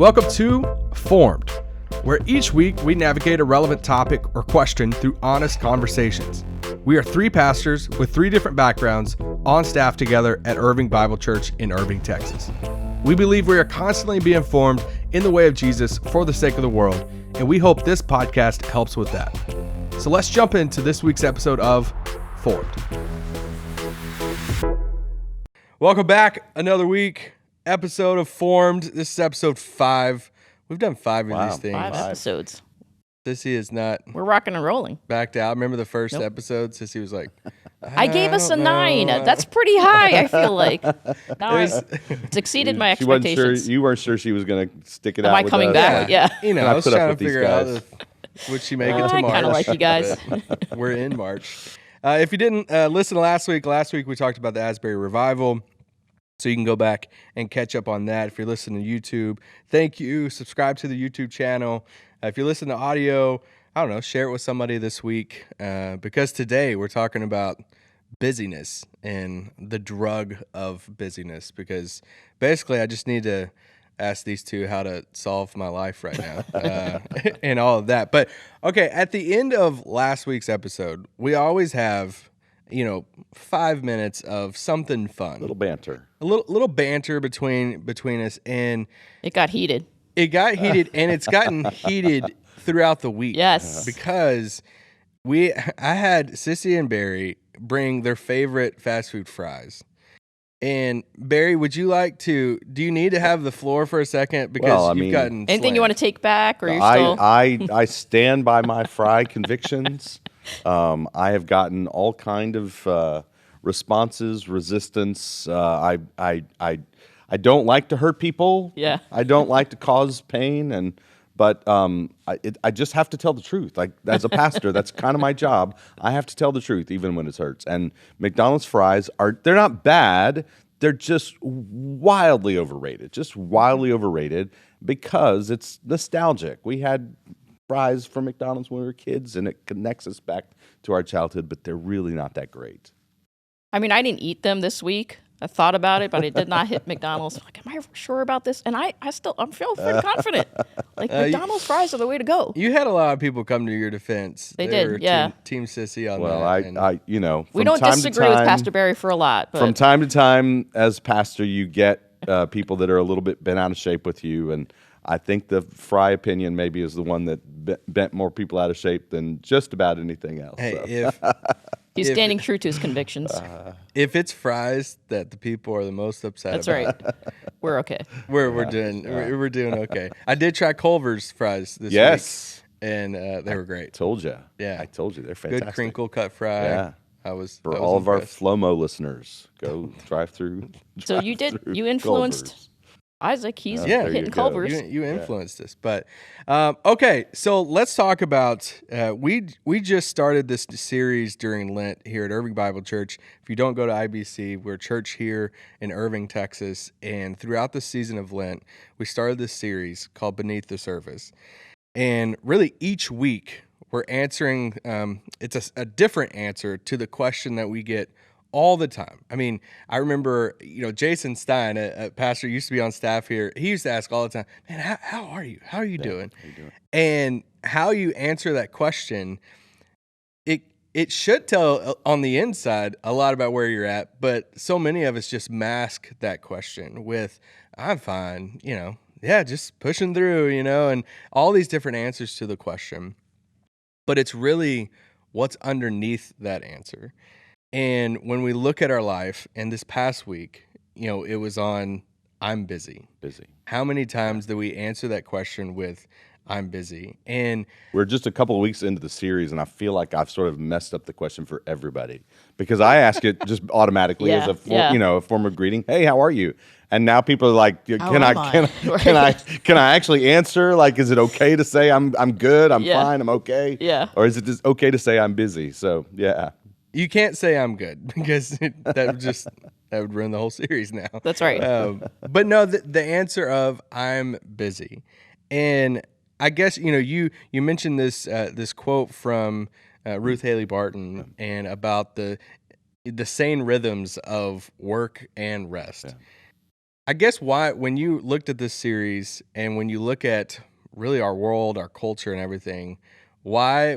Welcome to Formed, where each week we navigate a relevant topic or question through honest conversations. We are three pastors with three different backgrounds on staff together at Irving Bible Church in Irving, Texas. We believe we are constantly being formed in the way of Jesus for the sake of the world, and we hope this podcast helps with that. So let's jump into this week's episode of Formed. Welcome back, another week. Episode of Formed. This is episode 5. We've done 5 of these things. 5 episodes. Sissy is not. We're rocking and rolling. Backed out. Remember the first episode? Sissy was like, I gave us a 9. That's pretty high, I feel like. Now it's exceeded my expectations. Wasn't sure, you weren't sure she was going to stick it out. Am I coming back? Yeah. You know, I was trying to figure out would she make it to March. I kind of like you guys. We're in March. If you didn't listen to last week we talked about the Asbury Revival. So you can go back and catch up on that. If you're listening to YouTube, thank you. Subscribe to the YouTube channel. If you're listening to audio, I don't know, share it with somebody this week. Because today we're talking about busyness and the drug of busyness. Because basically I just need to ask these two how to solve my life right now and all of that. But okay, at the end of last week's episode, we always have 5 minutes of something fun. A little banter. A little banter between us, and it got heated. And it's gotten heated throughout the week. Yes. Because I had Sissy and Barry bring their favorite fast food fries. And Barry, do you need to have the floor for a second? Because you've gotten anything slammed. You want to take back, or you're still... I stand by my fry convictions. I have gotten all kind of responses, resistance. I don't like to hurt people. Yeah. I don't like to cause pain, but I just have to tell the truth. Like, as a pastor, that's kind of my job. I have to tell the truth, even when it hurts. And McDonald's fries they're not bad. They're just wildly overrated. Because it's nostalgic. We had fries from McDonald's when we were kids, and it connects us back to our childhood, but they're really not that great. I mean, I didn't eat them this week. I thought about it, but I did not hit McDonald's. Like, am I sure about this? And I'm feeling pretty confident. Like, McDonald's fries are the way to go. You had a lot of people come to your defense. They did, yeah. Team Sissy on that. Well, we don't disagree with Pastor Barry for a lot. But. From time to time, as pastor, you get people that are a little bit bent out of shape with you, and I think the fry opinion maybe is the one that bent more people out of shape than just about anything else. Hey, He's standing true to his convictions. If it's fries that the people are the most upset That's about, right. We're okay. We're doing okay. I did try Culver's fries this week, and they were great. Told you. Yeah, I told you they're fantastic. Good crinkle cut fry. Yeah. For all of our impressed. Flomo listeners, go drive through. So you influenced Culver's. Isaac. He's there hitting you go. Culver's. You influenced us, but okay. So let's talk about. We just started this series during Lent here at Irving Bible Church. If you don't go to IBC, we're a church here in Irving, Texas, and throughout the season of Lent, we started this series called Beneath the Surface. And really, each week we're answering. It's a different answer to the question that we get all the time. I mean, I remember, Jason Stein, a pastor, used to be on staff here. He used to ask all the time, man, how are you? How are you doing? How you doing? And how you answer that question, it should tell on the inside a lot about where you're at, but so many of us just mask that question with, I'm fine, just pushing through, and all these different answers to the question. But it's really what's underneath that answer. And when we look at our life, and this past week, it was on, I'm busy. Busy. How many times do we answer that question with, I'm busy? And we're just a couple of weeks into the series, and I feel like I've sort of messed up the question for everybody because I ask it just automatically as a form of greeting. Hey, how are you? And now people are like, can I actually answer? Like, is it okay to say I'm good, I'm fine, I'm okay? Yeah. Or is it just okay to say I'm busy? So yeah. You can't say I'm good because that would ruin the whole series now. That's right. But no, the answer of I'm busy, and I guess you mentioned this quote from Ruth Haley Barton and about the sane rhythms of work and rest. Yeah. I guess when you looked at this series and when you look at really our world, our culture and everything, why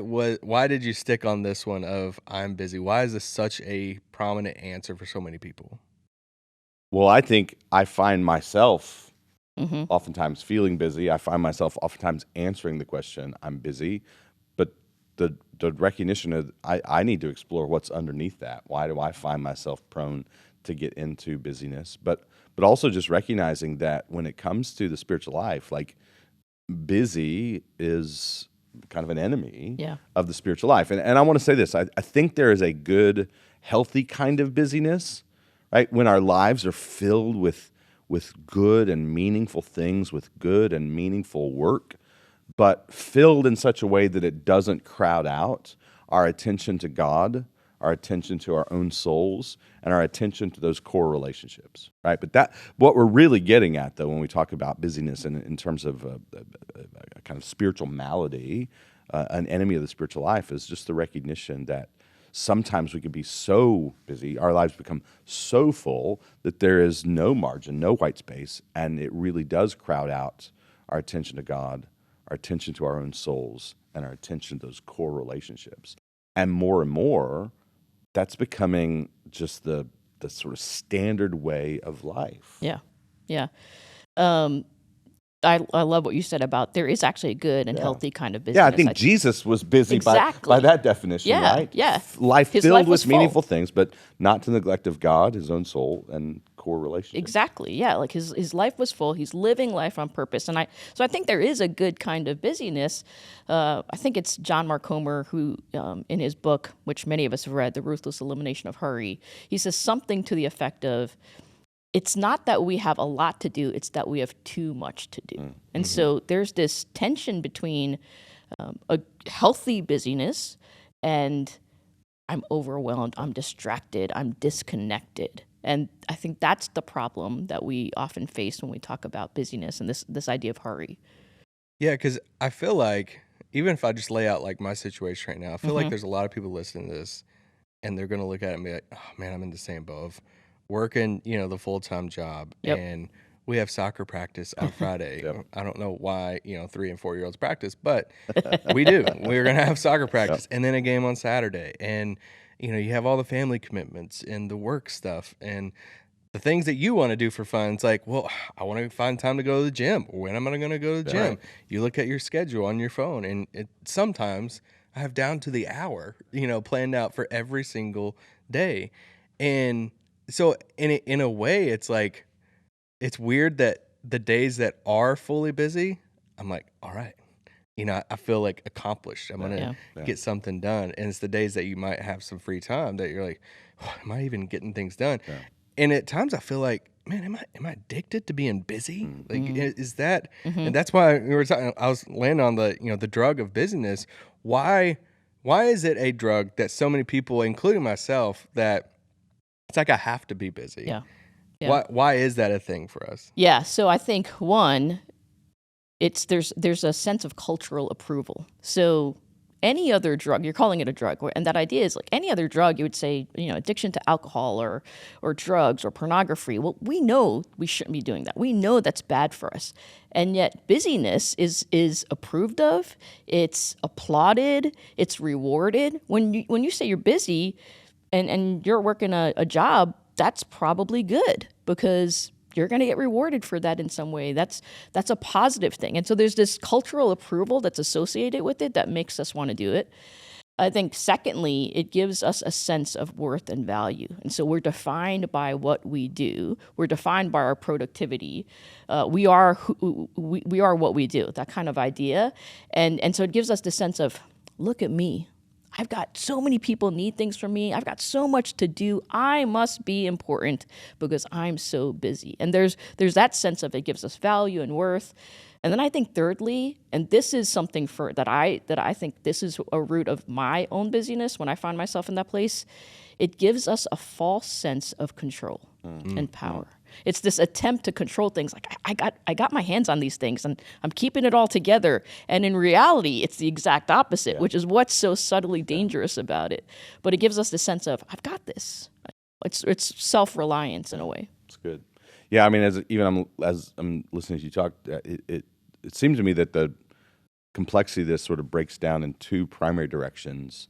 did you stick on this one of I'm busy? Why is this such a prominent answer for so many people? Well, I think I find myself Mm-hmm. oftentimes feeling busy. I find myself oftentimes answering the question, I'm busy. But the recognition of I need to explore what's underneath that. Why do I find myself prone to get into busyness? But also just recognizing that when it comes to the spiritual life, like busy is kind of an enemy of the spiritual life. And I want to say this, I think there is a good, healthy kind of busyness, right? When our lives are filled with good and meaningful things, with good and meaningful work, but filled in such a way that it doesn't crowd out our attention to God, our attention to our own souls, and our attention to those core relationships, right? But what we're really getting at, though, when we talk about busyness in terms of a kind of spiritual malady, an enemy of the spiritual life, is just the recognition that sometimes we can be so busy, our lives become so full that there is no margin, no white space, and it really does crowd out our attention to God, our attention to our own souls, and our attention to those core relationships. And more, that's becoming just the sort of standard way of life. Yeah. I love what you said about there is actually a good and healthy kind of business. Yeah, I think Jesus was busy by that definition, right? Yeah. Life His filled life with was meaningful things, but not to neglect of God, his own soul, and core relationships. Exactly. Yeah. Like his life was full. He's living life on purpose. So I think there is a good kind of busyness. I think it's John Mark Comer who, in his book, which many of us have read, The Ruthless Elimination of Hurry, he says something to the effect of, it's not that we have a lot to do, it's that we have too much to do. And so there's this tension between a healthy busyness and I'm overwhelmed, I'm distracted, I'm disconnected. And I think that's the problem that we often face when we talk about busyness and this idea of hurry. Yeah, because I feel like, even if I just lay out like my situation right now, I feel like there's a lot of people listening to this and they're going to look at it and be like, oh man, I'm in the same boat of working, the full-time job. And we have soccer practice on Friday. I don't know why, 3 and 4 year olds practice, but we do. We're going to have soccer practice and then a game on Saturday. And, you have all the family commitments and the work stuff and the things that you want to do for fun. It's like, well, I want to find time to go to the gym. When am I going to go to the gym? Right. You look at your schedule on your phone and sometimes I have down to the hour, planned out for every single day. And so in a way, it's like, it's weird that the days that are fully busy, I'm like, all right, I feel like accomplished. I'm going to get something done. And it's the days that you might have some free time that you're like, oh, am I even getting things done? Yeah. And at times I feel like, man, am I addicted to being busy? Like, is that, and that's why we were talking, I was landing on the Drug of Busyness. Why is it a drug that so many people, including myself, that it's like I have to be busy? Yeah. Why is that a thing for us? Yeah. So I think one, there's a sense of cultural approval. So any other drug, you're calling it a drug, and that idea is like any other drug, you would say, addiction to alcohol or drugs or pornography. Well, we know we shouldn't be doing that. We know that's bad for us. And yet busyness is approved of, it's applauded, it's rewarded. When you say you're busy and you're working a job, that's probably good because you're going to get rewarded for that in some way. That's a positive thing. And so there's this cultural approval that's associated with it that makes us want to do it. I think secondly, it gives us a sense of worth and value. And so we're defined by what we do. We're defined by our productivity. We are what we do, that kind of idea. And so it gives us the sense of, look at me. I've got so many people need things from me. I've got so much to do. I must be important because I'm so busy. And there's that sense of it gives us value and worth. And then I think thirdly, and this is something that I think this is a root of my own busyness when I find myself in that place, it gives us a false sense of control and power. It's this attempt to control things. Like I got my hands on these things and I'm keeping it all together. And in reality, it's the exact opposite, which is what's so subtly dangerous about it. But it gives us the sense of I've got this. It's self-reliance in a way. It's good. Yeah, I mean, as I'm listening to you talk, it seems to me that the complexity of this sort of breaks down in two primary directions: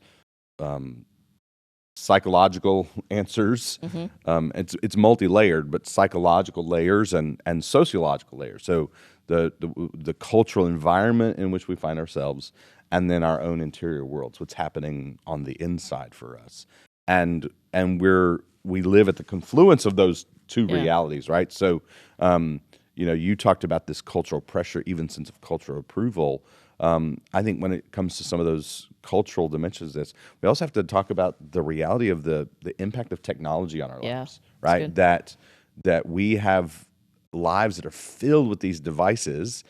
psychological answers. It's multi-layered, but psychological layers and sociological layers. So the cultural environment in which we find ourselves, and then our own interior worlds, what's happening on the inside for us, and we live at the confluence of those two realities, right? So, you talked about this cultural pressure, even sense of cultural approval. I think when it comes to some of those cultural dimensions of this, we also have to talk about the reality of the impact of technology on our lives, right? That we have lives that are filled with these devices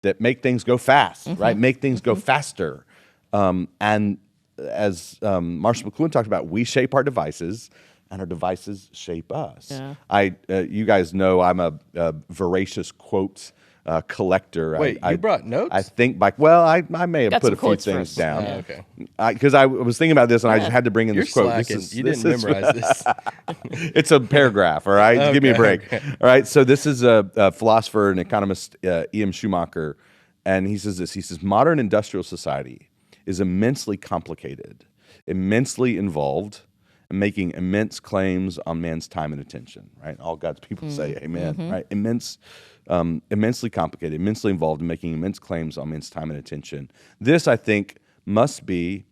that make things go fast, right? Make things go faster. And as Marshall McLuhan talked about, we shape our devices, and our devices shape us. Yeah. You guys know I'm a voracious quote collector. Wait, you brought notes? I think I may have put a few things down. Okay. Because I was thinking about this, and I just had to bring in this quote. You didn't memorize this. It's a paragraph, all right? Okay, give me a break. Okay. All right, so this is a philosopher and economist, E.M. Schumacher, and he says this. He says, modern industrial society is immensely complicated, immensely involved, and making immense claims on man's time and attention, right? All God's people say amen, right? Immensely complicated, immensely involved, in making immense claims on man's time and attention. This, I think, must be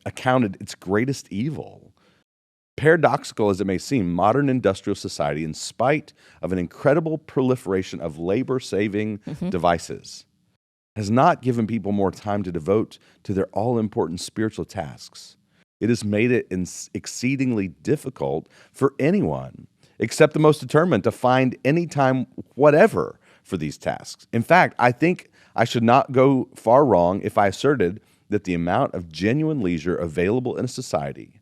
accounted its greatest evil. Paradoxical as it may seem, modern industrial society, in spite of an incredible proliferation of labor-saving devices, has not given people more time to devote to their all-important spiritual tasks. It has made it exceedingly difficult for anyone, except the most determined, to find any time whatever for these tasks. In fact, I think I should not go far wrong if I asserted that the amount of genuine leisure available in a society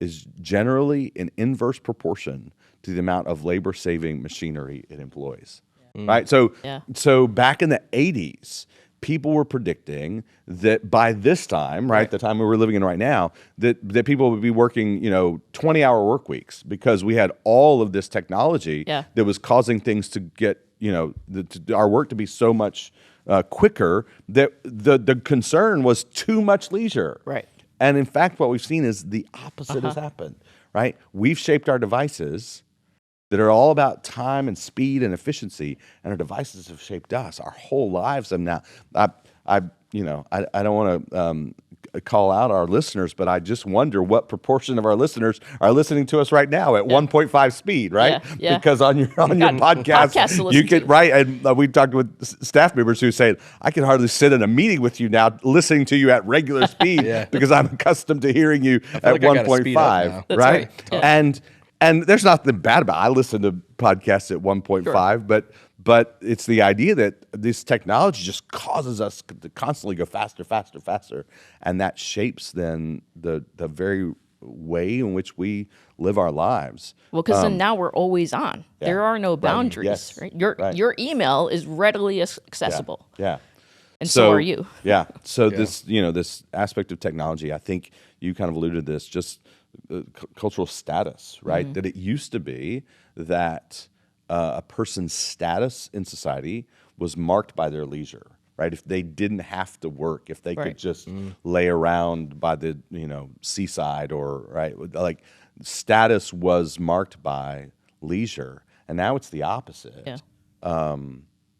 is generally in inverse proportion to the amount of labor-saving machinery it employs. Right? So back in the 80s, people were predicting that by this time, right, the time we were living in right now, that people would be working, 20-hour work weeks, because we had all of this technology that was causing things to get, our work to be so much quicker, that the concern was too much leisure. Right. And in fact, what we've seen is the opposite has happened, right? We've shaped our devices that are all about time and speed and efficiency, and our devices have shaped us. Our whole lives have now. I don't want to call out our listeners, but I just wonder what proportion of our listeners are listening to us right now at 1.5 speed, right? Yeah. Because on your podcast, you could and we talked with staff members who said, I can hardly sit in a meeting with you now listening to you at regular speed because I'm accustomed to hearing you at 1.5, right? Yeah. And there's nothing bad about it. I listen to podcasts at 1.5, but it's the idea that this technology just causes us to constantly go faster, faster, faster. And that shapes then the very way in which we live our lives. Well, because then now we're always on. Yeah. There are no boundaries, right? Your email is readily accessible. Yeah. And so are you. Yeah. So this aspect of technology, I think you kind of alluded to this, just cultural status, right? That it used to be that a person's status in society was marked by their leisure, right? If they didn't have to work, if they could just lay around by the seaside, or like status was marked by leisure, and now it's the opposite. Yeah.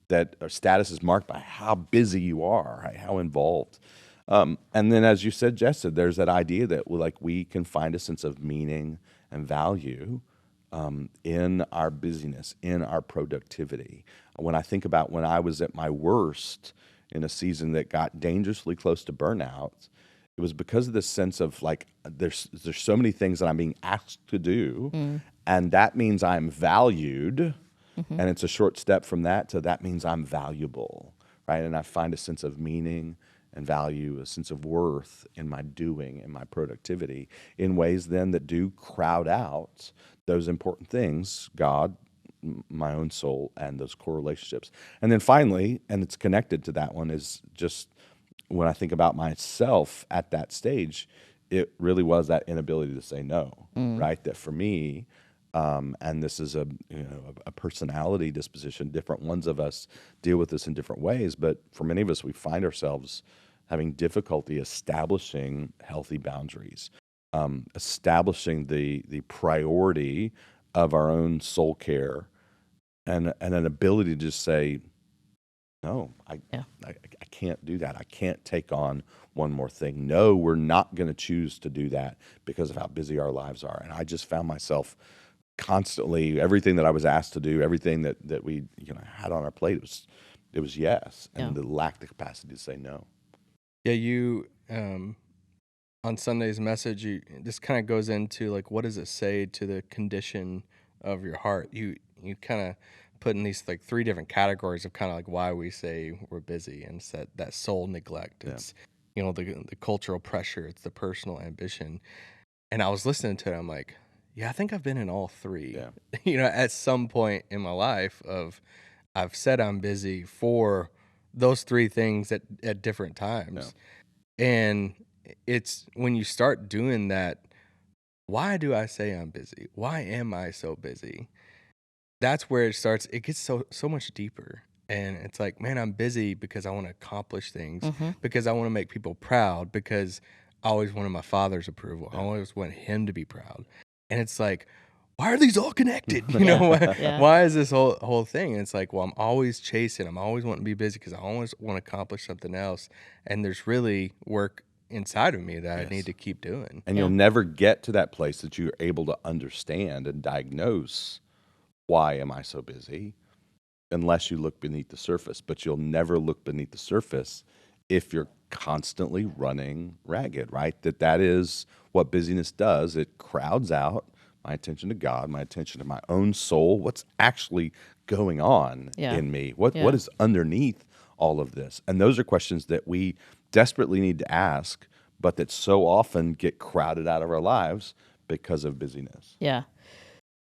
That our status is marked by how busy you are, right? How involved. And then, as you said, Jess, there's that idea that we can find a sense of meaning and value in our busyness, in our productivity. When I think about when I was at my worst in a season that got dangerously close to burnout, it was because of this sense of there's so many things that I'm being asked to do, and that means I'm valued, and it's a short step from that to that means I'm valuable, right? And I find a sense of meaning and value, a sense of worth in my doing and my productivity in ways then that do crowd out those important things, God, my own soul, and those core relationships. And then finally, and it's connected to that one, is just when I think about myself at that stage, it really was that inability to say no, right? That for me, And this is a personality disposition. Different ones of us deal with this in different ways, but for many of us, we find ourselves having difficulty establishing healthy boundaries, establishing the priority of our own soul care, and an ability to just say, no, I can't do that. I can't take on one more thing. No, we're not going to choose to do that because of how busy our lives are. And I just found myself constantly, everything that I was asked to do, everything that we had on our plate, it was yes, and the lack the capacity to say no. Yeah, you on Sunday's message, this kind of goes into like, what does it say to the condition of your heart? You kind of put in these like 3 different categories of kind of like why we say we're busy, and it's that soul neglect. It's the cultural pressure. It's the personal ambition. And I was listening to it. I'm like, yeah, I think I've been in all 3. Yeah. At some point in my life, I've said I'm busy for those 3 things at different times. Yeah. And it's when you start doing that, why do I say I'm busy? Why am I so busy? That's where it gets so much deeper. And it's like, man, I'm busy because I want to accomplish things, because I want to make people proud, because I always wanted my father's approval. I always want him to be proud. And it's like, why are these all connected? Why is this whole thing? And it's like, well, I'm always chasing. I'm always wanting to be busy because I always want to accomplish something else. And there's really work inside of me that I need to keep doing. And you'll never get to that place that you're able to understand and diagnose, why am I so busy, unless you look beneath the surface. But you'll never look beneath the surface if you're constantly running ragged, right? That is what busyness does. It crowds out my attention to God, my attention to my own soul, what's actually going on in me, what is underneath all of this. And those are questions that we desperately need to ask, but that so often get crowded out of our lives because of busyness. Yeah.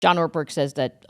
John Ortberg says that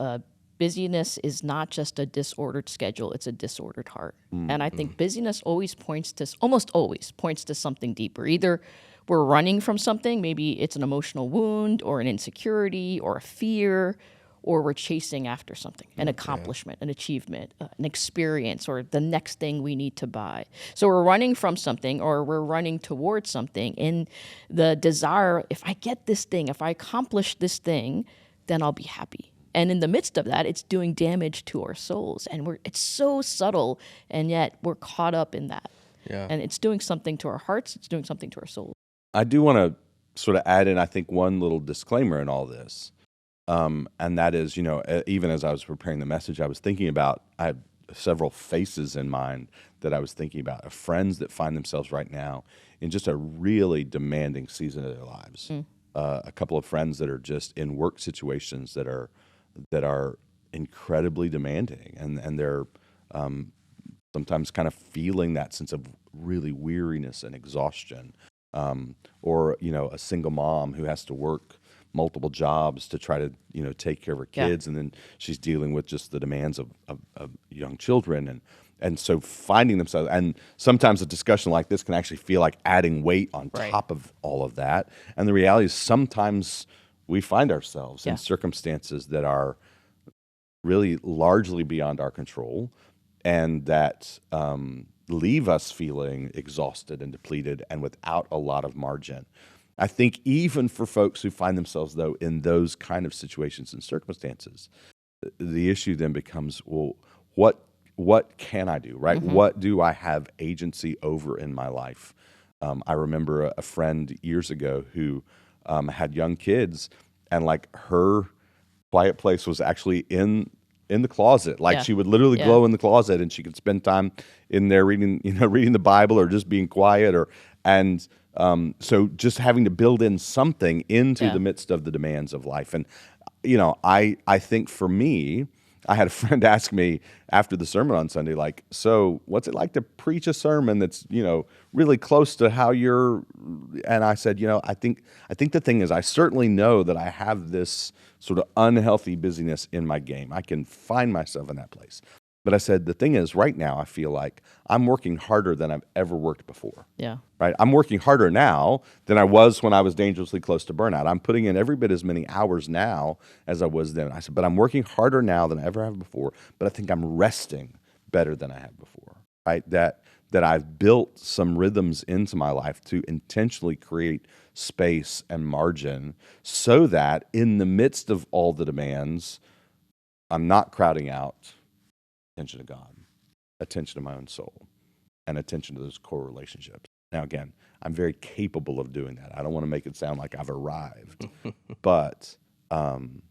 busyness is not just a disordered schedule, it's a disordered heart. And I think busyness almost always points to something deeper. Either we're running from something, maybe it's an emotional wound or an insecurity or a fear, or we're chasing after something, an accomplishment, an achievement, an experience, or the next thing we need to buy. So we're running from something, or we're running towards something in the desire, if I get this thing, if I accomplish this thing, then I'll be happy. And in the midst of that, it's doing damage to our souls. And it's so subtle, and yet we're caught up in that. Yeah. And it's doing something to our hearts, it's doing something to our souls. I do want to sort of add in, I think, one little disclaimer in all this. And that is, even as I was preparing the message, I was thinking about, I have several faces in mind that I was thinking about, of friends that find themselves right now in just a really demanding season of their lives. A couple of friends that are just in work situations that are incredibly demanding, and they're sometimes kind of feeling that sense of really weariness and exhaustion. Or a single mom who has to work multiple jobs to try to take care of her kids, and then she's dealing with just the demands of young children, and so finding themselves, and sometimes a discussion like this can actually feel like adding weight on top of all of that. And the reality is sometimes we find ourselves in circumstances that are really largely beyond our control, and that leave us feeling exhausted and depleted and without a lot of margin. I think even for folks who find themselves, though, in those kind of situations and circumstances, the issue then becomes, well, what can I do, right? What do I have agency over in my life? I remember a friend years ago who had young kids, and like her quiet place was actually in the closet. Like she would literally glow in the closet, and she could spend time in there reading the Bible or just being quiet, so just having to build in something into the midst of the demands of life. And I think for me, I had a friend ask me after the sermon on Sunday, like, so what's it like to preach a sermon that's really close to how you're? And I said, I think the thing is, I certainly know that I have this sort of unhealthy busyness in my game. I can find myself in that place. But I said, the thing is, right now, I feel like I'm working harder than I've ever worked before. Yeah. Right? I'm working harder now than I was when I was dangerously close to burnout. I'm putting in every bit as many hours now as I was then. I said, but I'm working harder now than I ever have before, but I think I'm resting better than I have before. Right? That I've built some rhythms into my life to intentionally create space and margin so that in the midst of all the demands, I'm not crowding out attention to God, attention to my own soul, and attention to those core relationships. Now, again, I'm very capable of doing that. I don't want to make it sound like I've arrived, but I'm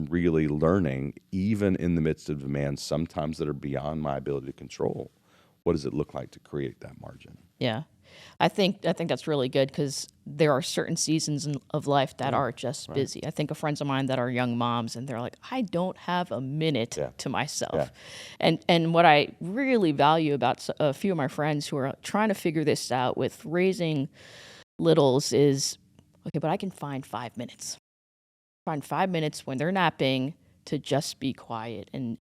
really learning, even in the midst of demands, sometimes that are beyond my ability to control. What does it look like to create that margin? Yeah. I think that's really good because there are certain seasons of life that are just busy. I think of friends of mine that are young moms, and they're like, I don't have a minute to myself. Yeah. And what I really value about a few of my friends who are trying to figure this out with raising littles is, okay, but I can find 5 minutes. Find 5 minutes when they're napping to just be quiet and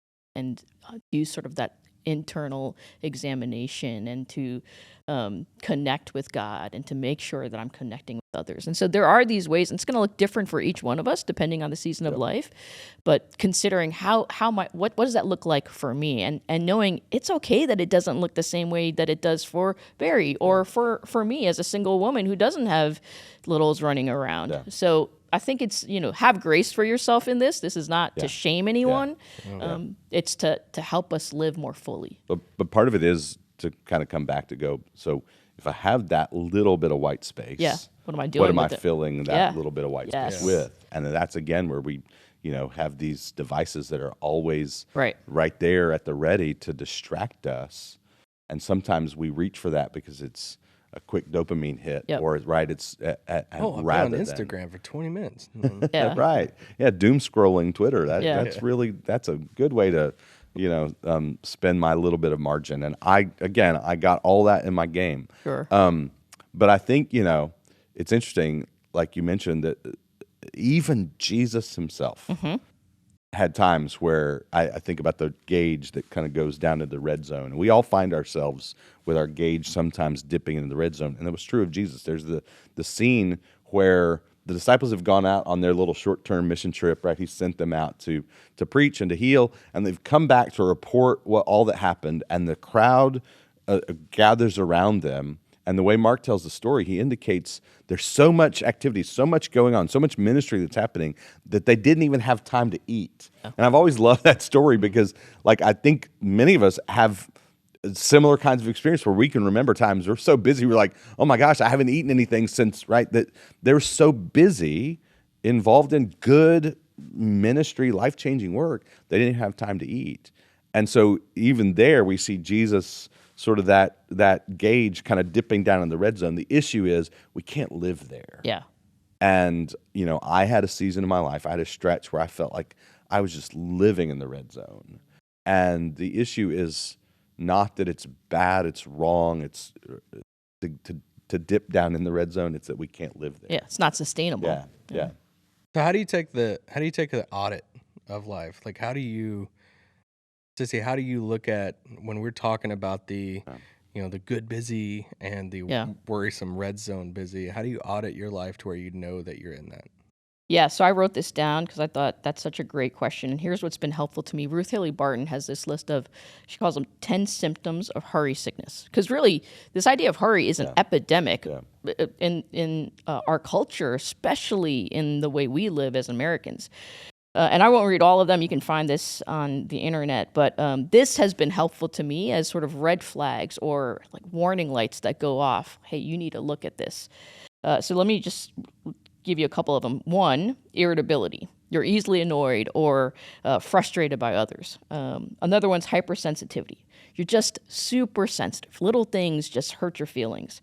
use sort of that internal examination and to connect with God and to make sure that I'm connecting with others. And so there are these ways, and it's going to look different for each one of us depending on the season of life, but considering what does that look like for me, and knowing it's okay that it doesn't look the same way that it does for Barry or for me as a single woman who doesn't have littles running around. Yeah. So I think it's, have grace for yourself in this. This is not to shame anyone. Yeah. It's to help us live more fully. But part of it is to kind of come back to go, so if I have that little bit of white space, what am I doing? What am I filling that little bit of white space with? And that's, again, where we, have these devices that are always right there at the ready to distract us. And sometimes we reach for that because it's a quick dopamine hit, or it's I've been on Instagram for 20 minutes. Doom scrolling Twitter. That's a good way to spend my little bit of margin. And I got all that in my game. Sure. But I think it's interesting, like you mentioned, that even Jesus himself had times where I think about the gauge that kind of goes down to the red zone. And we all find ourselves with our gauge sometimes dipping into the red zone. And that was true of Jesus. There's the scene where the disciples have gone out on their little short-term mission trip, right? He sent them out to preach and to heal, and they've come back to report all that happened, and the crowd gathers around them. And the way Mark tells the story, he indicates there's so much activity, so much going on, so much ministry that's happening that they didn't even have time to eat. Yeah. And I've always loved that story because, I think many of us have similar kinds of experience where we can remember times we're so busy, we're like, oh my gosh, I haven't eaten anything since, right? That they're so busy, involved in good ministry, life-changing work, they didn't have time to eat. And so even there, we see Jesus sort of that gauge kind of dipping down in the red zone. The issue is we can't live there. Yeah. And, I had a season in my life, I had a stretch where I felt like I was just living in the red zone. And the issue is not that it's bad, it's wrong, it's to dip down in the red zone, it's that we can't live there. Yeah, it's not sustainable. Yeah. So how do you take the audit of life? Like, Sissy, how do you look at when we're talking about the the good busy and the worrisome red zone busy? How do you audit your life to where you know that you're in that? Yeah, so I wrote this down because I thought that's such a great question. And here's what's been helpful to me. Ruth Haley Barton has this list of, she calls them 10 symptoms of hurry sickness. Because really, this idea of hurry is an epidemic in our culture, especially in the way we live as Americans. And I won't read all of them. You can find this on the internet. But this has been helpful to me as sort of red flags or like warning lights that go off. Hey, you need to look at this. So let me just give you a couple of them. One, irritability. You're easily annoyed or frustrated by others. Another one's hypersensitivity. You're just super sensitive. Little things just hurt your feelings.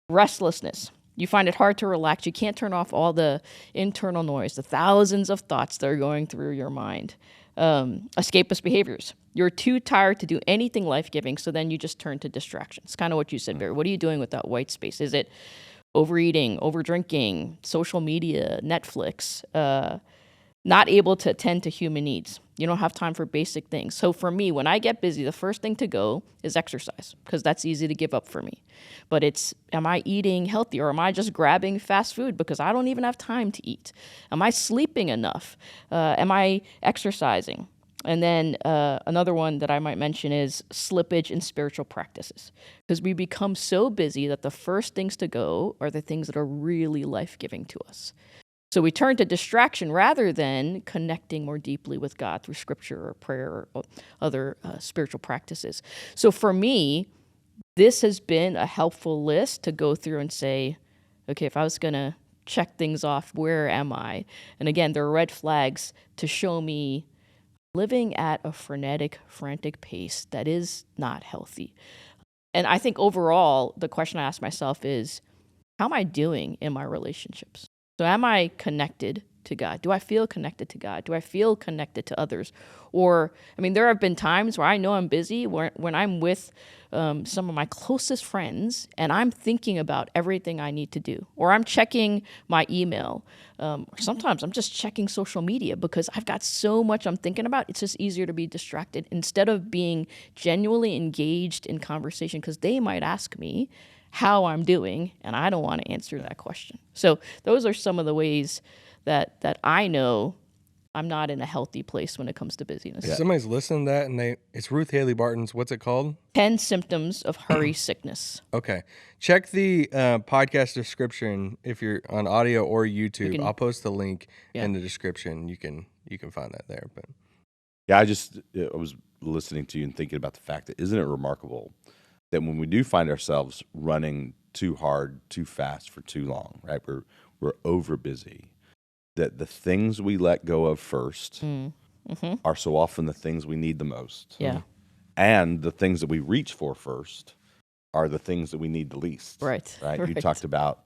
Restlessness. You find it hard to relax. You can't turn off all the internal noise, the thousands of thoughts that are going through your mind. Escapist behaviors. You're too tired to do anything life-giving, so then you just turn to distractions. Kind of what you said, Barry. What are you doing with that white space? Is it overeating, overdrinking, social media, Netflix, not able to attend to human needs? You don't have time for basic things. So for me, when I get busy, the first thing to go is exercise, because that's easy to give up for me. But it's, am I eating healthy, or am I just grabbing fast food because I don't even have time to eat? Am I sleeping enough? Am I exercising? And then another one that I might mention is slippage in spiritual practices, because we become so busy that the first things to go are the things that are really life-giving to us. So we turn to distraction rather than connecting more deeply with God through scripture or prayer or other spiritual practices. So for me, this has been a helpful list to go through and say, okay, if I was going to check things off, where am I? And again, there are red flags to show me living at a frenetic, frantic pace that is not healthy. And I think overall, the question I ask myself is, how am I doing in my relationships? So am I connected to God? Do I feel connected to God? Do I feel connected to others? Or, I mean, there have been times where I know I'm busy, when I'm with some of my closest friends and I'm thinking about everything I need to do. Or I'm checking my email. Or sometimes I'm just checking social media because I've got so much I'm thinking about. It's just easier to be distracted instead of being genuinely engaged in conversation, because they might ask me how I'm doing, and I don't want to answer that question. So those are some of the ways that I know I'm not in a healthy place when it comes to busyness. If somebody's listening to that and it's Ruth Haley Barton's, what's it called? 10 symptoms of hurry sickness. Okay. Check the podcast description if you're on audio or YouTube. I'll post the link in the description. You can find that there. But yeah, I was listening to you and thinking about the fact that, isn't it remarkable that when we do find ourselves running too hard, too fast for too long, right? We're over busy. That the things we let go of first are so often the things we need the most. Yeah. And the things that we reach for first are the things that we need the least. Right. You talked about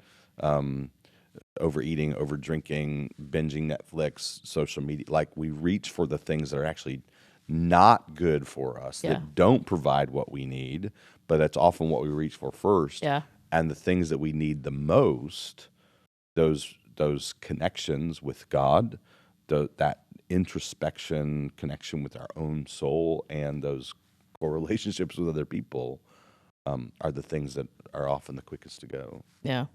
overeating, over drinking, binging Netflix, social media. Like, we reach for the things that are actually not good for us, that don't provide what we need, but that's often what we reach for first. Yeah. And the things that we need the most, those connections with God, that introspection, connection with our own soul, and those core relationships with other people are the things that are often the quickest to go. Yeah.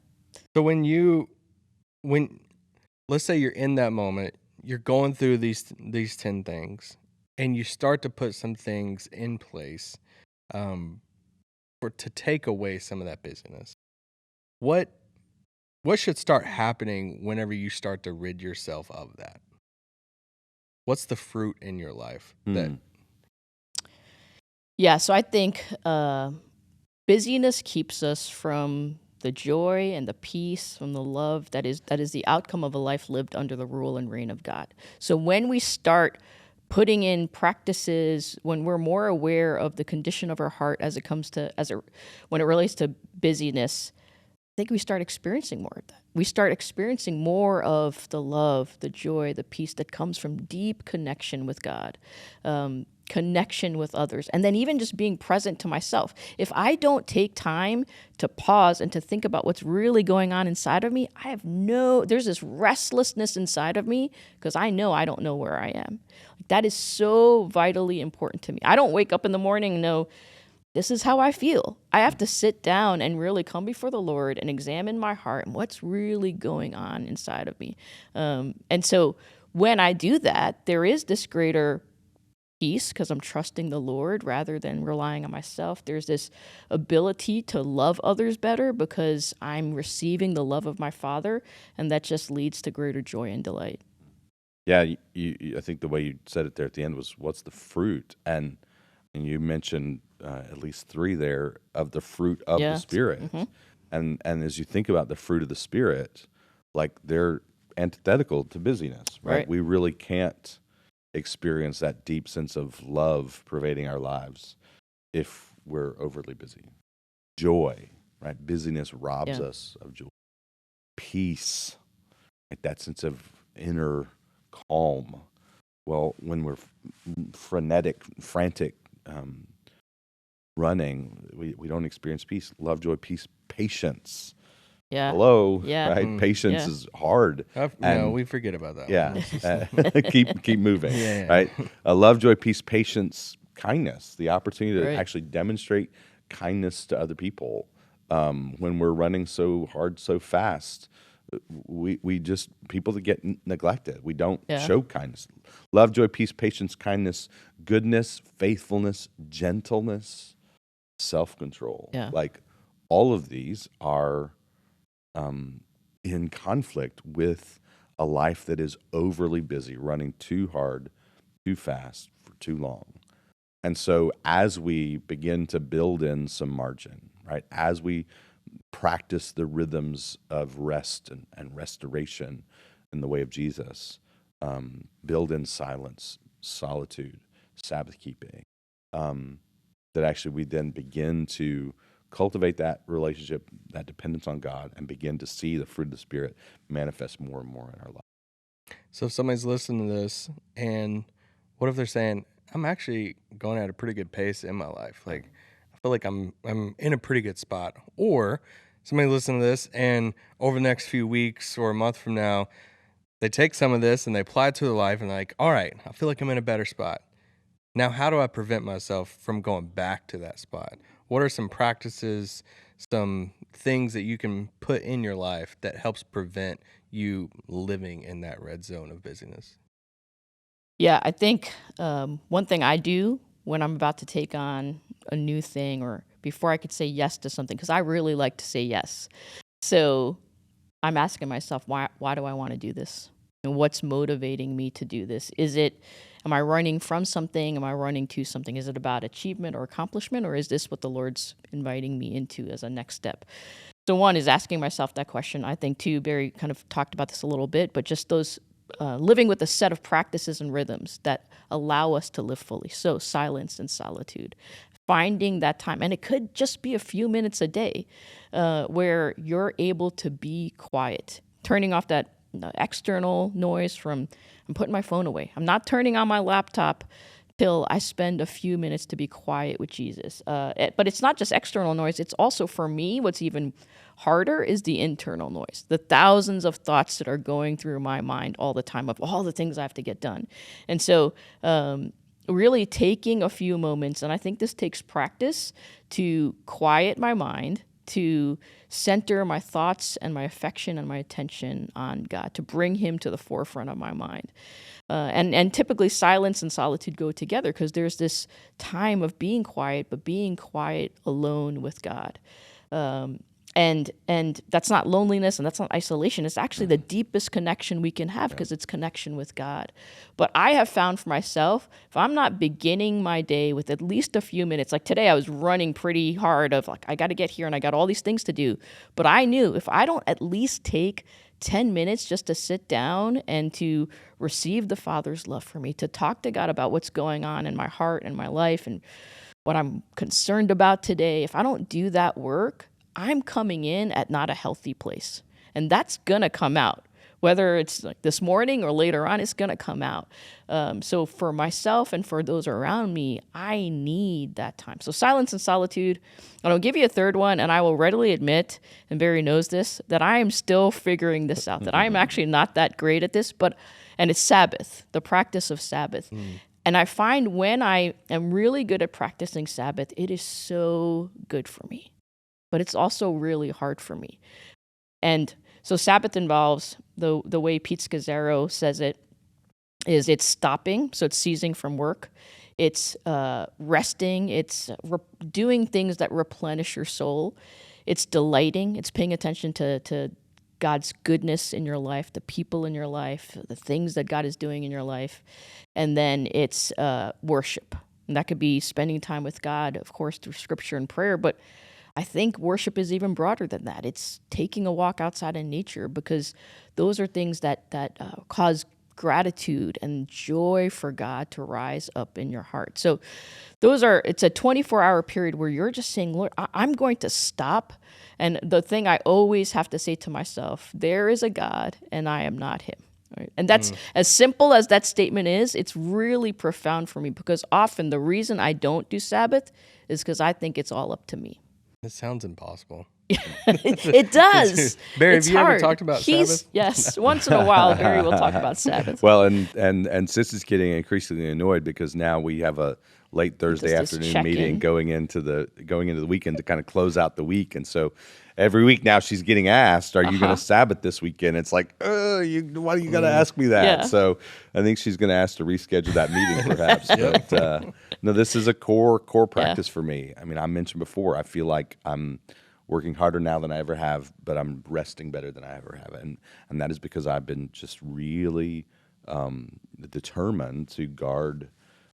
So when let's say you're in that moment, you're going through these 10 things, and you start to put some things in place to take away some of that busyness. What should start happening whenever you start to rid yourself of that? What's the fruit in your life that? Yeah, so I think busyness keeps us from the joy and the peace, from the love that is the outcome of a life lived under the rule and reign of God. So when we start putting in practices, when we're more aware of the condition of our heart when it relates to busyness, I think we start experiencing more of that. We start experiencing more of the love, the joy, the peace that comes from deep connection with God, connection with others, and then even just being present to myself. If I don't take time to pause and to think about what's really going on inside of me, there's this restlessness inside of me because I know I don't know where I am. That is so vitally important to me. I don't wake up in the morning and know, this is how I feel. I have to sit down and really come before the Lord and examine my heart and what's really going on inside of me. And so when I do that, there is this greater peace because I'm trusting the Lord rather than relying on myself. There's this ability to love others better because I'm receiving the love of my Father, and that just leads to greater joy and delight. Yeah, I think the way you said it there at the end was, what's the fruit? And you mentioned at least 3 there of the fruit of the Spirit. Mm-hmm. And as you think about the fruit of the Spirit, like, they're antithetical to busyness, right? We really can't experience that deep sense of love pervading our lives if we're overly busy. Joy, right? Busyness robs us of joy. Peace, like that sense of inner calm. Well, when we're frenetic, frantic, running, we don't experience peace. Love, joy, peace, patience. Yeah. Hello, Yeah. right? Patience is hard. No, we forget about that. Yeah, keep moving, Yeah. right? Love, joy, peace, patience, kindness. The opportunity to Right. actually demonstrate kindness to other people when we're running so hard, so fast. We just people that get neglected. We don't show kindness. Love, joy, peace, patience, kindness, goodness, faithfulness, gentleness, self-control. Yeah. Like all of these are in conflict with a life that is overly busy, running too hard, too fast, for too long. And so as we begin to build in some margin, right, as we practice the rhythms of rest and restoration in the way of Jesus, build in silence, solitude, Sabbath keeping, that actually we then begin to cultivate that relationship, that dependence on God, and begin to see the fruit of the Spirit manifest more and more in our life. So if somebody's listening to this, and what if they're saying, I'm actually going at a pretty good pace in my life. Like, I feel like I'm in a pretty good spot. Or somebody listening to this, and over the next few weeks or a month from now, they take some of this and they apply it to their life, and they're like, all right, I feel like I'm in a better spot. Now, how do I prevent myself from going back to that spot? What are some practices, some things that you can put in your life that helps prevent you living in that red zone of busyness? Yeah, I think one thing I do when I'm about to take on a new thing or before I could say yes to something, because I really like to say yes. So I'm asking myself, why do I want to do this? And what's motivating me to do this? Am I running from something? Am I running to something? Is it about achievement or accomplishment? Or is this what the Lord's inviting me into as a next step? So one is asking myself that question. I think two, Barry kind of talked about this a little bit, but just those living with a set of practices and rhythms that allow us to live fully. So silence and solitude. Finding that time, and it could just be a few minutes a day where you're able to be quiet, turning off that external noise from, I'm putting my phone away. I'm not turning on my laptop till I spend a few minutes to be quiet with Jesus. But it's not just external noise. It's also, for me, what's even harder is the internal noise, the thousands of thoughts that are going through my mind all the time of all the things I have to get done. And so really taking a few moments, and I think this takes practice, to quiet my mind, to center my thoughts and my affection and my attention on God, to bring him to the forefront of my mind. And typically silence and solitude go together because there's this time of being quiet, but being quiet alone with God. And that's not loneliness and that's not isolation. It's actually the deepest connection we can have because it's connection with God. But I have found for myself, if I'm not beginning my day with at least a few minutes, like today I was running pretty hard of like, I got to get here and I got all these things to do. But I knew if I don't at least take 10 minutes just to sit down and to receive the Father's love for me, to talk to God about what's going on in my heart and my life and what I'm concerned about today, if I don't do that work, I'm coming in at not a healthy place. And that's going to come out. Whether it's like this morning or later on, it's going to come out. So for myself and for those around me, I need that time. So silence and solitude. And I'll give you a third one, and I will readily admit, and Barry knows this, that I am still figuring this out, that I am actually not that great at this, and it's Sabbath, the practice of Sabbath. And I find when I am really good at practicing Sabbath, it is so good for me. But it's also really hard for me. And so Sabbath involves, the way Pete Scazzaro says it, is it's stopping, so it's ceasing from work. It's resting. It's doing things that replenish your soul. It's delighting. It's paying attention to God's goodness in your life, the people in your life, the things that God is doing in your life. And then it's worship. And that could be spending time with God, of course, through scripture and prayer, but I think worship is even broader than that. It's taking a walk outside in nature because those are things that cause gratitude and joy for God to rise up in your heart. So it's a 24-hour period where you're just saying, Lord, I'm going to stop. And the thing I always have to say to myself, there is a God and I am not him. Right? And that's as simple as that statement is, it's really profound for me because often the reason I don't do Sabbath is because I think it's all up to me. It sounds impossible. It does. Barry, it's have you hard. ever talked about Sabbath? Yes, once in a while, Barry will talk about Sabbath. Well, and Sissy's getting increasingly annoyed because now we have a late Thursday afternoon meeting going into the weekend to kind of close out the week, and so every week now she's getting asked, "Are you going to Sabbath this weekend?" It's like, why are you going to ask me that? Yeah. So I think she's going to ask to reschedule that meeting, perhaps. But no, this is a core practice for me. I mean, I mentioned before, I feel like I'm working harder now than I ever have, but I'm resting better than I ever have, and that is because I've been just really determined to guard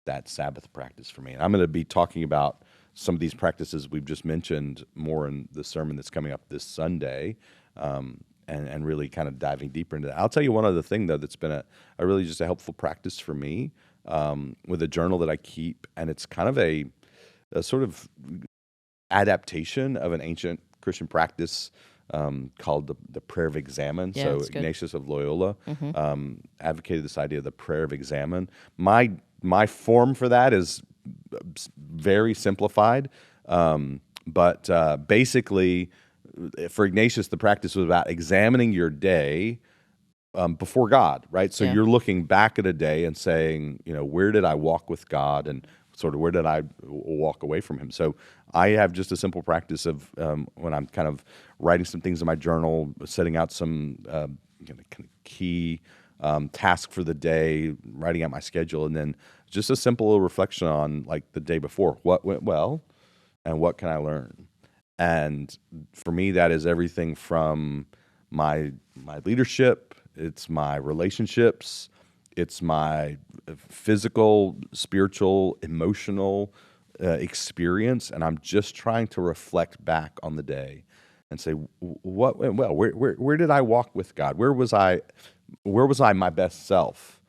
that Sabbath practice for me. And I'm going to be talking about some of these practices we've just mentioned more in the sermon that's coming up this Sunday, and really kind of diving deeper into that. I'll tell you one other thing, though, that's been a really just a helpful practice for me with a journal that I keep, and it's kind of a sort of adaptation of an ancient Christian practice called the prayer of examen. Yeah, so that's good. Ignatius of Loyola advocated this idea of the prayer of examen. My form for that is very simplified, but basically, for Ignatius, the practice was about examining your day before God, right? So you're looking back at a day and saying, where did I walk with God, and sort of where did I walk away from Him? So I have just a simple practice of when I'm kind of writing some things in my journal, setting out some kind of key task for the day, writing out my schedule, and then just a simple little reflection on like the day before, what went well, and what can I learn. And for me, that is everything from my leadership, it's my relationships, it's my physical, spiritual, emotional experience, and I'm just trying to reflect back on the day and say, what went well? Where did I walk with God? Where was I my best self?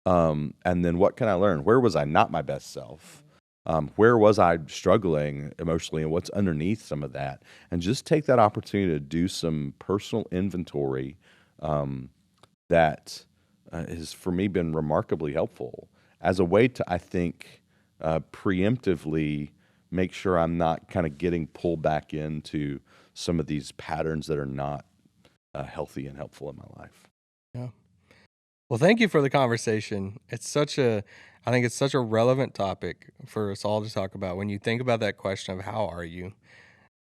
And then what can I learn? Where was I not my best self? Where was I struggling emotionally, and what's underneath some of that? And just take that opportunity to do some personal inventory that has, for me, been remarkably helpful as a way to, I think, preemptively make sure I'm not kind of getting pulled back into some of these patterns that are not healthy and helpful in my life. Yeah. Well, thank you for the conversation. I think it's such a relevant topic for us all to talk about. When you think about that question of how are you,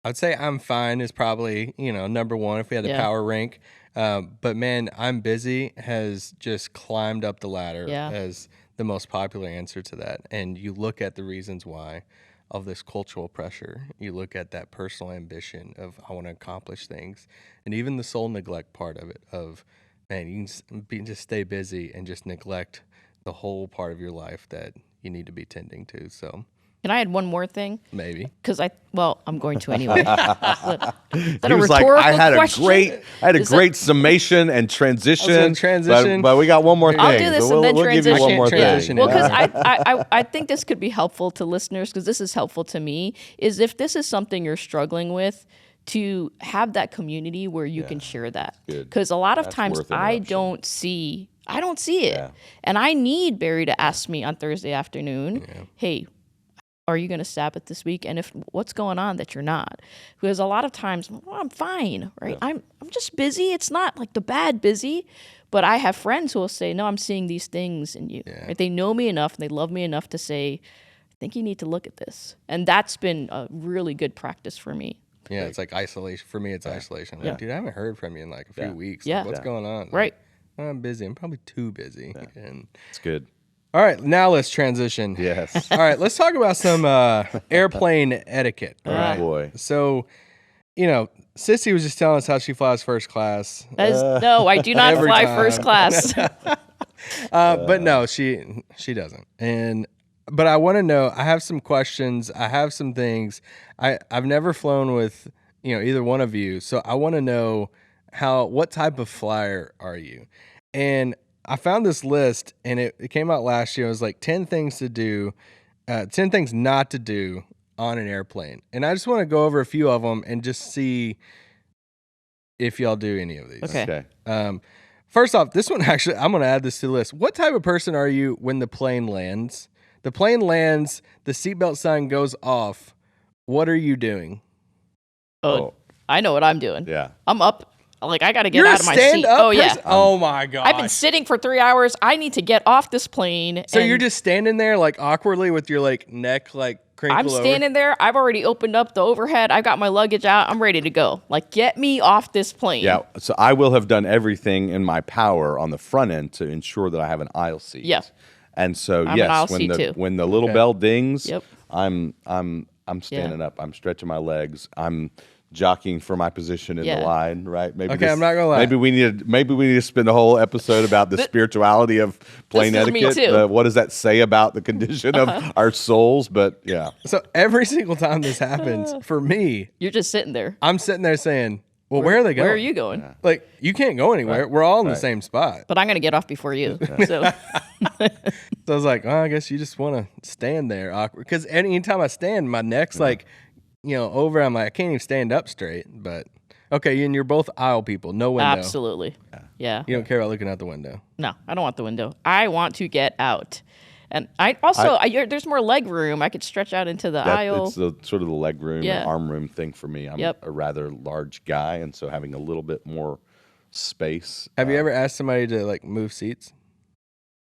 I'd say I'm fine is probably, number one if we had the power rank. But man, I'm busy has just climbed up the ladder as the most popular answer to that. And you look at the reasons why of this cultural pressure. You look at that personal ambition of I want to accomplish things. And even the soul neglect part of it of, man, you can just stay busy and just neglect the whole part of your life that you need to be tending to. So Can I add one more thing? maybe. Because I'm going to anyway. Is that He a was rhetorical like, I had question? a great summation and transition. Transition. But we got one more thing. I'll do this so and then we'll give you transition. one more Transition. thing. Well, because I think this could be helpful to listeners, because this is helpful to me, is if this is something you're struggling with, to have that community where you can share that. Because a lot of times I don't see it. Yeah. And I need Barry to ask me on Thursday afternoon, hey, are you going to Sabbath this week? And if what's going on that you're not? Because a lot of times, I'm fine, right? Yeah. I'm just busy. It's not like the bad busy, but I have friends who will say, no, I'm seeing these things in you. Yeah. Right? They know me enough and they love me enough to say, I think you need to look at this. And that's been a really good practice for me. Yeah, it's like isolation. For me, it's isolation. Like, dude, I haven't heard from you in like a few weeks. Yeah. Like, what's going on? Right. Like, I'm busy. I'm probably too busy. Yeah. And it's good. All right, now let's transition. Yes. All right, let's talk about some airplane etiquette. All right. Boy. So, Sissy was just telling us how she flies first class. No, I do not fly first class. But no, she doesn't. But I want to know, I have some questions. I have some things. I've never flown with, either one of you. So I want to know what type of flyer are you? And I found this list, and it came out last year. It was like 10 things to do, 10 things not to do on an airplane. And I just want to go over a few of them and just see if y'all do any of these. Okay. First off, this one actually, I'm going to add this to the list. What type of person are you when the plane lands? The plane lands, the seatbelt sign goes off. What are you doing? Oh, I know what I'm doing. Yeah. I'm up. Like, I got to get You're out a of my seat. stand-up Oh, yeah. person? Oh, my God. I've been sitting for 3 hours. I need to get off this plane. So you're just standing there, like, awkwardly with your, like, neck, like, crinkled I'm standing there. I've already opened up the overhead. I've got my luggage out. I'm ready to go. Like, get me off this plane. Yeah, so I will have done everything in my power on the front end to ensure that I have an aisle seat. Yeah. And so I'm an aisle yes, seat too. when the little bell dings, Yep. I'm standing up. I'm stretching my legs. I'm jockeying for my position in the line, right? Maybe Okay, I'm not gonna lie. Maybe we need to spend a whole episode about the spirituality of plane This is me etiquette. too. What does that say about the condition of our souls? But yeah. So every single time this happens, for me, You're just sitting there. I'm sitting there saying, well, where are they going? Where are you going? Like, you can't go anywhere. We're all in the same spot. But I'm going to get off before you. So So I was like, I guess you just want to stand there awkward. Because anytime I stand, my neck's like, over. I'm like, I can't even stand up straight. But okay, and you're both aisle people. No window. absolutely. Yeah. You don't care about looking out the window. No, I don't want the window. I want to get out. And I also, there's more leg room. I could stretch out into the aisle. It's the sort of the leg room Yeah. and arm room thing for me. I'm Yep. a rather large guy, and so having a little bit more space. Have you ever asked somebody to like move seats?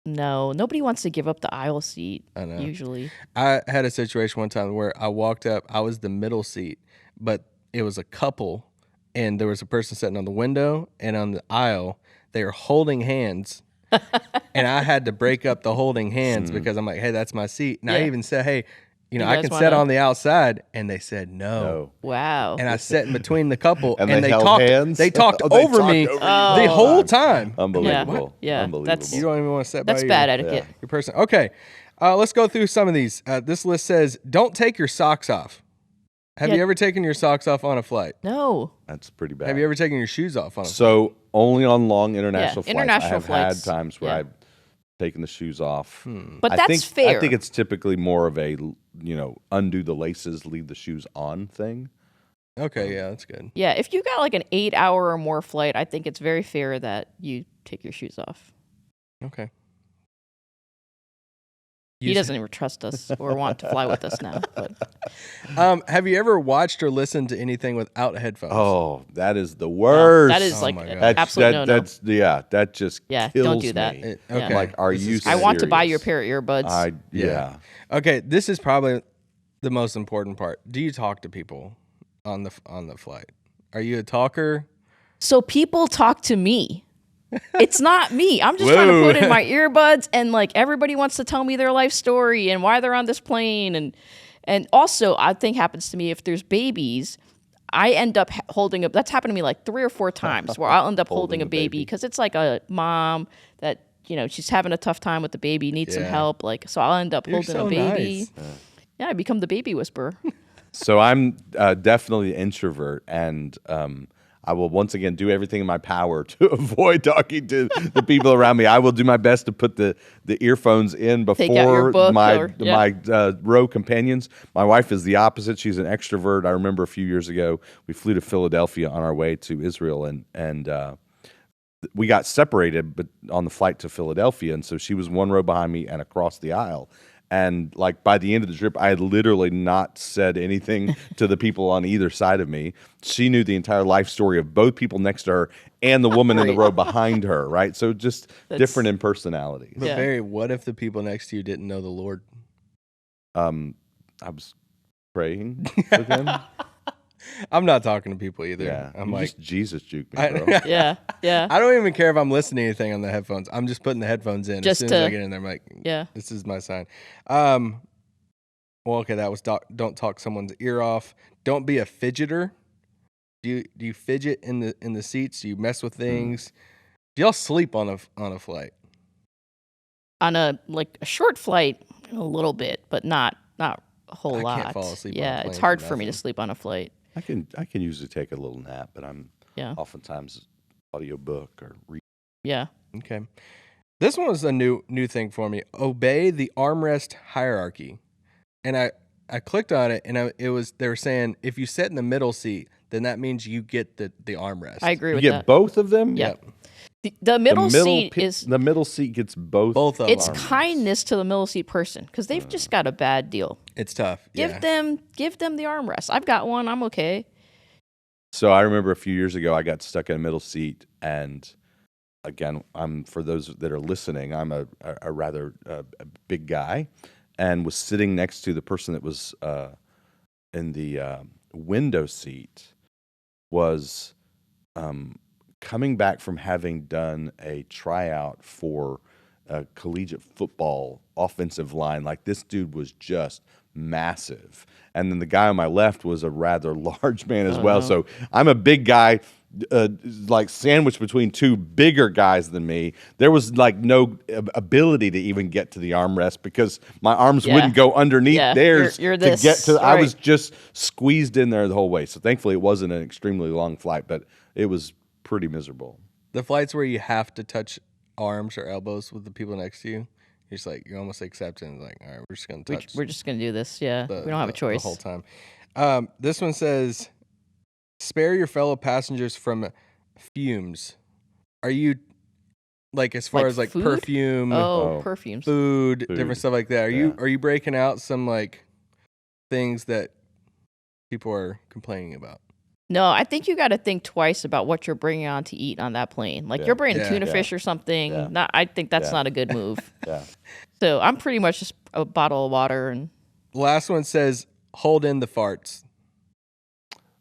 No, nobody wants to give up the aisle seat. I know. Usually. I had a situation one time where I walked up, I was the middle seat, but it was a couple, and there was a person sitting on the window and on the aisle. They were holding hands, and I had to break up the holding hands because I'm like, hey, that's my seat. And I Yeah. even said, hey, I guys can wanna- sit on the outside, and they said no. No. Wow. And I sat in between the couple, And and they they held talked. hands? They talked Oh, they over talked me over you the the whole whole time. Unbelievable. Yeah, Unbelievable. that's- You don't even want to sit That's by bad your, etiquette. your person. Okay, let's go through some of these. This list says, don't take your socks off. Have Yeah. you ever taken your socks off on a flight? No. That's pretty bad. Have you ever taken your shoes off on a flight? So only on long international Yeah, flights. international I have flights. had times where Yeah. I've taken the shoes off. But I that's think, fair. I think it's typically more of a undo the laces, leave the shoes on thing. Okay, yeah, that's good. Yeah, if you got like an 8-hour or more flight, I think it's very fair that you take your shoes off. Okay. He doesn't even trust us or want to fly with us now. But Have you ever watched or listened to anything without headphones? Oh, that is the worst. that is Oh like my God. an That's, absolute that, no-no. that's that just Yeah, kills don't do that. me. Yeah. Okay. Like, are This you? is I want to buy your serious? pair of earbuds. Yeah. Okay, this is probably the most important part. Do you talk to people on the flight? Are you a talker? So people talk to me. It's not me. I'm just trying to put in my earbuds, and like everybody wants to tell me their life story and why they're on this plane, and also I think happens to me if there's babies, I end up holding up. That's happened to me like 3 or 4 times where I'll end up holding a baby because it's like a mom that she's having a tough time with the baby, needs some Yeah. help. Like so, I'll end up You're holding so a baby. nice. Yeah, I become the baby whisperer. So I'm definitely an introvert, and I will once again do everything in my power to avoid talking to the people around me. I will do my best to put the earphones in Take out your before book my row companions. My wife is the opposite. She's an extrovert. I remember a few years ago we flew to Philadelphia on our way to Israel, and we got separated, but on the flight to Philadelphia, and so she was one row behind me and across the aisle. And like by the end of the trip, I had literally not said anything to the people on either side of me. She knew the entire life story of both people next to her and the woman in the row behind her, right? So just different in personalities. But Yeah. Barry, what if the people next to you didn't know the Lord? I was praying with him. I'm not talking to people either. Yeah, I'm you like, just Jesus juke me, I- bro. Yeah, yeah. I don't even care if I'm listening to anything on the headphones. I'm just putting the headphones in. Just as soon as I to- get in there, I'm like, Yeah. this is my sign. Well, okay, that was don't talk someone's ear off. Don't be a fidgeter. Do you fidget in the seats? Do you mess with things? Do y'all sleep on a flight? On a short flight, a little bit, but not a whole I lot. can't fall asleep on a Yeah, plane it's for hard for me to nothing. sleep on a flight. I can usually take a little nap, but I'm Yeah. oftentimes audiobook or read. Yeah. Okay, this one was a new thing for me. Obey the armrest hierarchy, and I clicked on it, and they were saying if you sit in the middle seat, then that means you get the armrest. I agree You with get that. both of them. Yeah. The middle seat pi- is the middle seat gets both. Both of it's them. kindness to the middle seat person because they've just got a bad deal. It's tough. Give yeah. them the armrest. I've got one. I'm okay. So I remember a few years ago, I got stuck in a middle seat, and again, for those that are listening, I'm a rather big guy, and was sitting next to the person that was in the window seat, was coming back from having done a tryout for a collegiate football offensive line. Like, this dude was just massive. And then the guy on my left was a rather large man as well. So I'm a big guy, like sandwiched between two bigger guys than me. There was like no ability to even get to the armrest because my arms wouldn't go underneath theirs you're to get to. Right. I was just squeezed in there the whole way. So thankfully it wasn't an extremely long flight, but it was pretty miserable. The flights where you have to touch arms or elbows with the people next to you, you're just like, you're almost accepting, like, all right, we're just going to touch. We're just going to do this. Yeah. We don't have a choice. The whole time. This one says, spare your fellow passengers from fumes. Are you, like, as far as like food? perfume, perfumes, food, different stuff like that? Are you breaking out some like things that people are complaining about? No, I think you got to think twice about what you're bringing on to eat on that plane. Like, you're bringing tuna fish or something. Yeah. I think that's not a good move. So I'm pretty much just a bottle of water. And last one says, hold in the farts.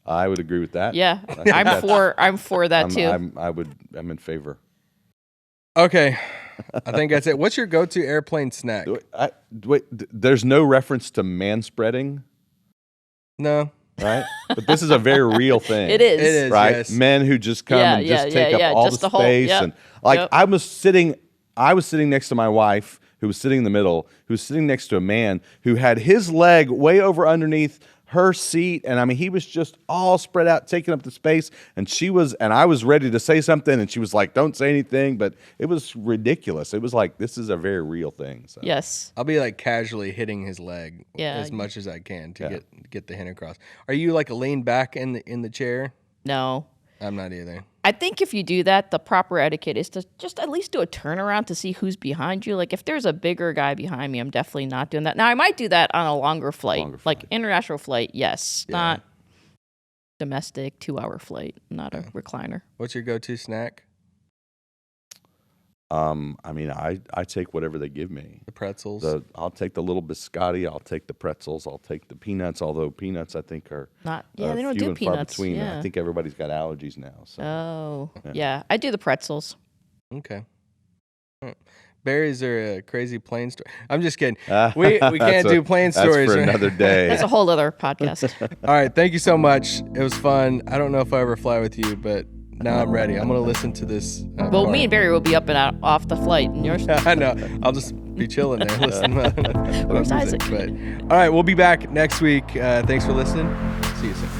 I would agree with that. Yeah, I'm for that too. I'm in favor. Okay, I think that's it. What's your go-to airplane snack? Wait, there's no reference to manspreading? No. Right? But this is a very real thing. It is. It is, right? Yes. Men who just come and just take up all just the whole, space. And like, I was sitting next to my wife, who was sitting in the middle, who was sitting next to a man who had his leg way over underneath her seat, and I mean, he was just all spread out, taking up the space, and I was ready to say something, and she was like, don't say anything, but it was ridiculous. It was like, this is a very real thing. So. Yes. I'll be like casually hitting his leg as much as I can to get the hint across. Are you like lean back in the chair? No. I'm not either. I think if you do that, the proper etiquette is to just at least do a turnaround to see who's behind you. Like, if there's a bigger guy behind me, I'm definitely not doing that. Now, I might do that on a longer flight. Like international flight, yes. Yeah. Not domestic 2-hour flight, not a recliner. What's your go-to snack? I mean, I take whatever they give me. The pretzels? I'll take the little biscotti. I'll take the pretzels. I'll take the peanuts, although peanuts, I think, are not. Yeah, they don't few do and peanuts. Far between. Yeah. I think everybody's got allergies now. So. Oh, yeah. I do the pretzels. Okay. Berries are a crazy plane story. I'm just kidding. We can't do plane stories. That's for another day. That's a whole other podcast. All right. Thank you so much. It was fun. I don't know if I ever fly with you, but now I'm ready. I'm going to listen to this. Well, me and Barry will be up and out off the flight. And yours. I know. I'll just be chilling there. Listening. Where's Isaac? But, all right. We'll be back next week. Thanks for listening. See you soon.